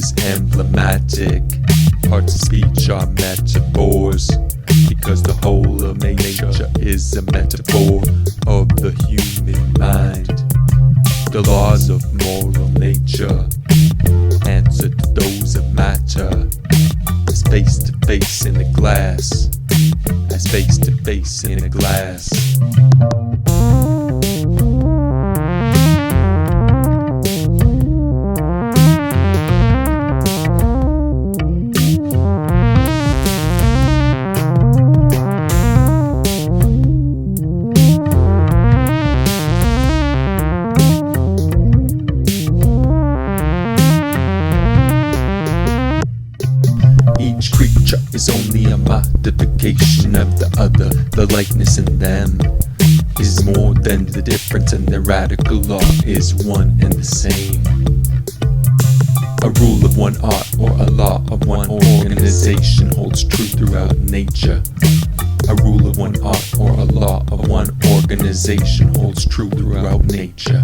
is emblematic. Parts of speech are metaphors, because the whole of nature is a metaphor of the human mind. The laws of moral nature answer to those of matter, as face to face in a glass, as face to face in a glass. Each creature is only a modification of the other. The likeness in them is more than the difference, and the radical law is one and the same. A rule of one art or a law of one organization holds true throughout nature. A rule of one art or a law of one organization holds true throughout nature.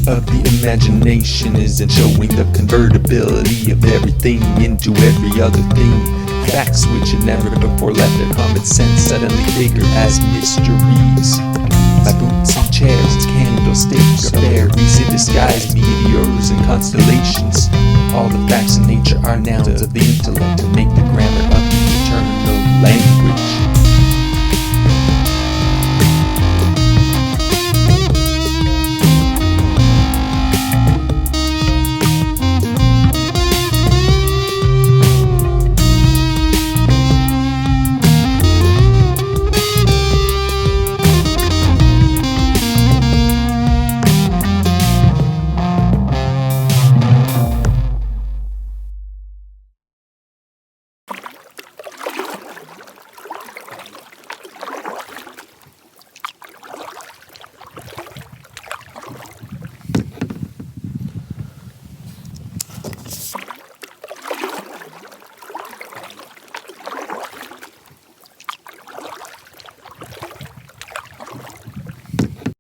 Of the imagination is in showing the convertibility of everything into every other thing. Facts which had never before left their common sense suddenly figure as mysteries. My boots and chairs, candlesticks are fairies in disguise, meteors and constellations. All the facts in nature are nouns of the intellect to make the grammar of the eternal language.